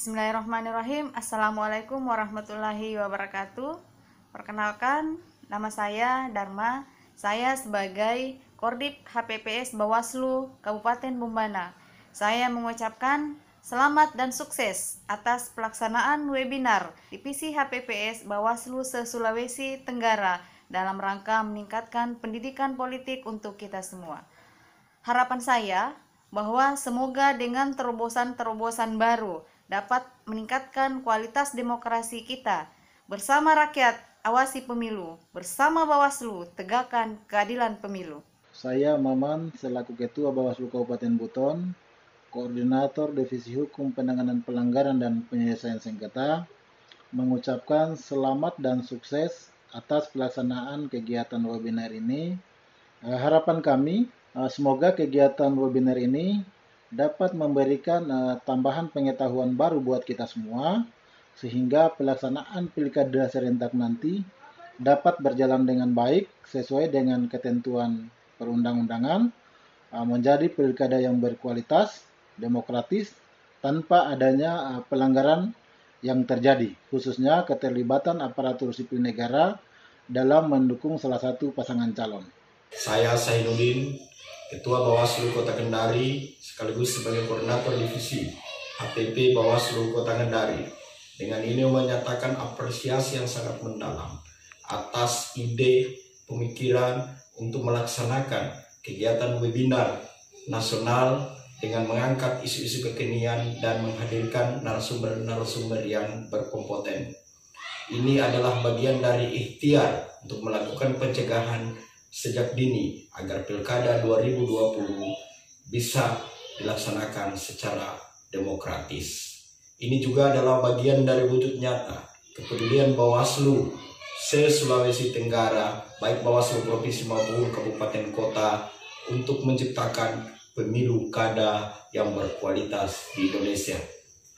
Bismillahirrahmanirrahim. Assalamualaikum warahmatullahi wabarakatuh. Perkenalkan, nama saya Dharma. Saya sebagai Kordip HPPS Bawaslu Kabupaten Bombana. Saya mengucapkan selamat dan sukses atas pelaksanaan webinar Divisi HPPS Bawaslu se-Sulawesi Tenggara dalam rangka meningkatkan pendidikan politik untuk kita semua. Harapan saya bahwa semoga dengan terobosan-terobosan baru dapat meningkatkan kualitas demokrasi kita. Bersama rakyat, awasi pemilu. Bersama Bawaslu, tegakkan keadilan pemilu. Saya Maman selaku Ketua Bawaslu Kabupaten Buton, Koordinator Divisi Hukum Penanganan Pelanggaran dan Penyelesaian Sengketa, mengucapkan selamat dan sukses atas pelaksanaan kegiatan webinar ini. Harapan kami, semoga kegiatan webinar ini dapat memberikan tambahan pengetahuan baru buat kita semua, sehingga pelaksanaan pilkada serentak nanti dapat berjalan dengan baik sesuai dengan ketentuan perundang-undangan, menjadi pilkada yang berkualitas, demokratis, tanpa adanya pelanggaran yang terjadi, khususnya keterlibatan aparatur sipil negara dalam mendukung salah satu pasangan calon. Saya Sainuddin, Ketua Bawaslu Kota Kendari, sekaligus sebagai Koordinator Divisi HPP Bawaslu Kota Kendari. Dengan ini menyatakan apresiasi yang sangat mendalam atas ide pemikiran untuk melaksanakan kegiatan webinar nasional dengan mengangkat isu-isu kekinian dan menghadirkan narasumber-narasumber yang berkompeten. Ini adalah bagian dari ikhtiar untuk melakukan pencegahan sejak dini agar Pilkada 2020 bisa dilaksanakan secara demokratis. Ini juga adalah bagian dari wujud nyata kepedulian Bawaslu se-Sulawesi Tenggara, baik Bawaslu Provinsi maupun Kabupaten Kota, untuk menciptakan pemilu kada yang berkualitas di Indonesia.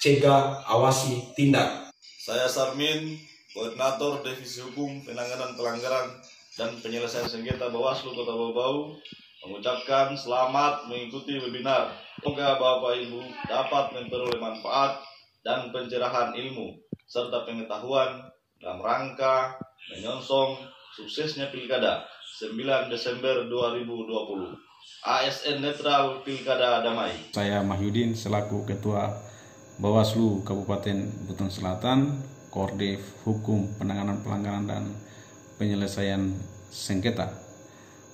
Cegah, awasi, tindak. Saya Sarmin, Koordinator Divisi Hukum Penanganan Pelanggaran dan Penyelesaian Sengketa Bawaslu Kota Bau-Bau, mengucapkan selamat mengikuti webinar. Semoga Bapak Ibu dapat memperoleh manfaat dan pencerahan ilmu serta pengetahuan dalam rangka menyongsong suksesnya Pilkada 9 Desember 2020. ASN Netral Pilkada Damai. Saya Mahyudin selaku Ketua Bawaslu Kabupaten Buton Selatan, Koordif Hukum Penanganan Pelanggaran dan Penyelesaian Sengketa.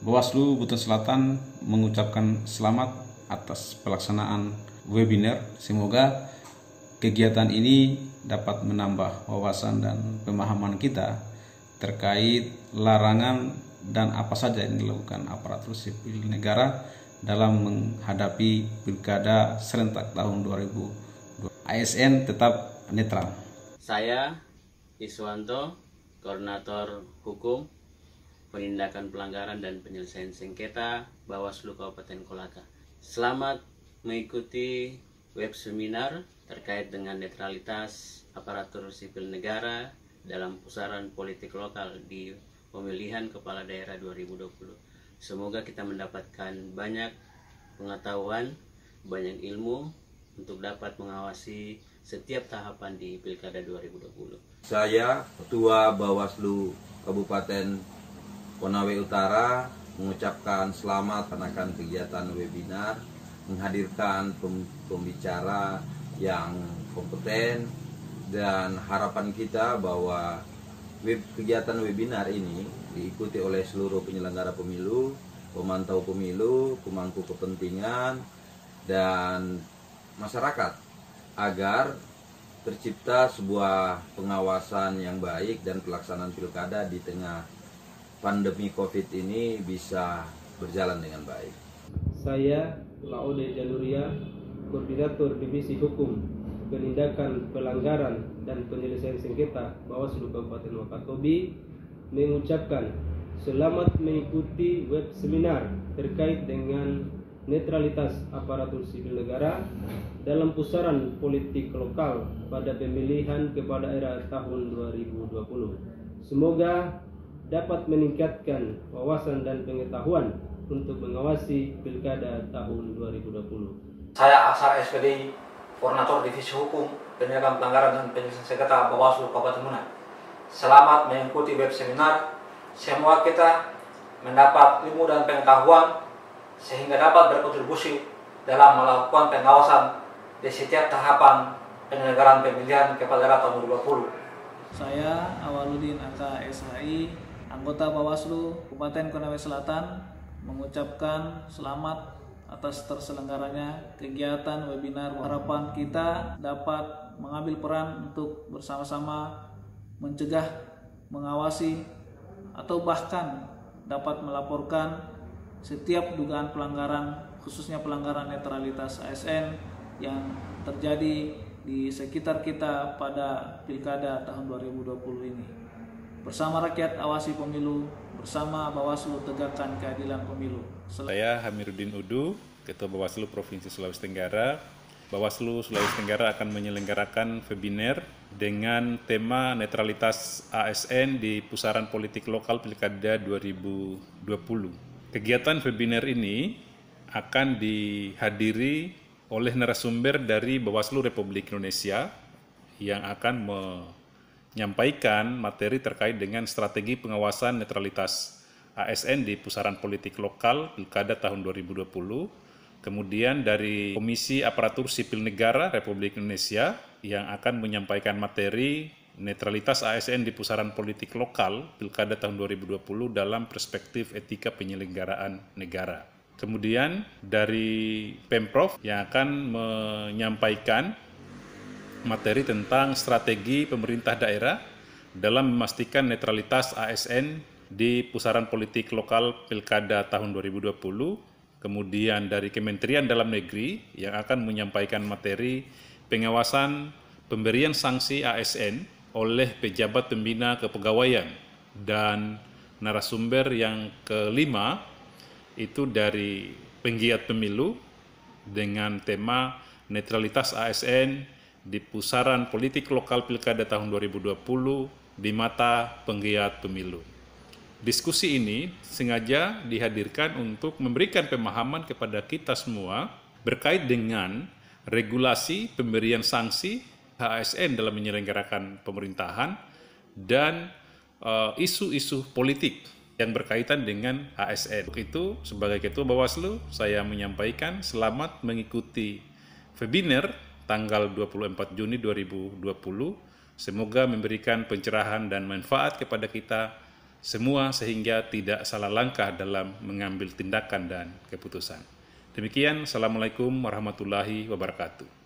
Bawaslu Buton Selatan mengucapkan selamat atas pelaksanaan webinar. Semoga kegiatan ini dapat menambah wawasan dan pemahaman kita terkait larangan dan apa saja yang dilakukan aparatur sipil negara dalam menghadapi Pilkada serentak tahun 2020. ASN tetap netral. Saya Iswanto, Koordinator Hukum Penindakan Pelanggaran dan Penyelesaian Sengketa Bawaslu Kabupaten Kolaka. Selamat mengikuti web seminar terkait dengan netralitas aparatur sipil negara dalam pusaran politik lokal di pemilihan kepala daerah 2020. Semoga kita mendapatkan banyak pengetahuan, banyak ilmu untuk dapat mengawasi setiap tahapan di Pilkada 2020. Saya Ketua Bawaslu Kabupaten Konawe Utara mengucapkan selamat akan kegiatan webinar, menghadirkan pembicara yang kompeten, dan harapan kita bahwa kegiatan webinar ini diikuti oleh seluruh penyelenggara pemilu, pemantau pemilu, pemangku kepentingan, dan masyarakat agar tercipta sebuah pengawasan yang baik dan pelaksanaan pilkada di tengah pandemi COVID ini bisa berjalan dengan baik. Saya Laude Januria, Koordinator Divisi Hukum Penindakan Pelanggaran dan Penyelesaian Sengketa Bawaslu Kabupaten Wakatobi, mengucapkan selamat mengikuti web seminar terkait dengan netralitas aparatur sipil negara dalam pusaran politik lokal pada pemilihan kepala daerah tahun 2020. Semoga dapat meningkatkan wawasan dan pengetahuan untuk mengawasi Pilkada tahun 2020. Saya Asar SPD, Koordinator Divisi Hukum Penindakan Pelanggaran dan Penyelesaian Sengketa Bawaslu Kabupaten Muna. Selamat mengikuti web seminar. Semua kita mendapat ilmu dan pengetahuan sehingga dapat berkontribusi dalam melakukan pengawasan di setiap tahapan penyelenggaraan pemilihan kepala daerah tahun 2020. Saya Awaludin Aka SHI, anggota Bawaslu Kabupaten Konawe Selatan, mengucapkan selamat atas terselenggaranya kegiatan webinar. Harapan kita dapat mengambil peran untuk bersama-sama mencegah, mengawasi, atau bahkan dapat melaporkan setiap dugaan pelanggaran, khususnya pelanggaran netralitas ASN yang terjadi di sekitar kita pada Pilkada tahun 2020 ini. Bersama rakyat awasi pemilu, bersama Bawaslu tegakkan keadilan pemilu. Saya Hamiruddin Udu, Ketua Bawaslu Provinsi Sulawesi Tenggara. Bawaslu Sulawesi Tenggara akan menyelenggarakan webinar dengan tema netralitas ASN di pusaran politik lokal Pilkada 2020. Kegiatan webinar ini akan dihadiri oleh narasumber dari Bawaslu Republik Indonesia yang akan menyampaikan materi terkait dengan strategi pengawasan netralitas ASN di pusaran politik lokal Pilkada tahun 2020. Kemudian dari Komisi Aparatur Sipil Negara Republik Indonesia yang akan menyampaikan materi netralitas ASN di pusaran politik lokal Pilkada tahun 2020 dalam perspektif etika penyelenggaraan negara. Kemudian dari Pemprov yang akan menyampaikan materi tentang strategi pemerintah daerah dalam memastikan netralitas ASN di pusaran politik lokal Pilkada tahun 2020. Kemudian dari Kementerian Dalam Negeri yang akan menyampaikan materi pengawasan pemberian sanksi ASN oleh pejabat pembina kepegawaian. Dan narasumber yang kelima itu dari penggiat pemilu dengan tema netralitas ASN di pusaran politik lokal Pilkada tahun 2020 di mata penggiat pemilu. Diskusi ini sengaja dihadirkan untuk memberikan pemahaman kepada kita semua berkait dengan regulasi pemberian sanksi ASN dalam menyelenggarakan pemerintahan dan isu-isu politik yang berkaitan dengan ASN. Untuk itu, sebagai Ketua Bawaslu, saya menyampaikan selamat mengikuti webinar tanggal 24 Juni 2020. Semoga memberikan pencerahan dan manfaat kepada kita semua sehingga tidak salah langkah dalam mengambil tindakan dan keputusan. Demikian, Assalamualaikum warahmatullahi wabarakatuh.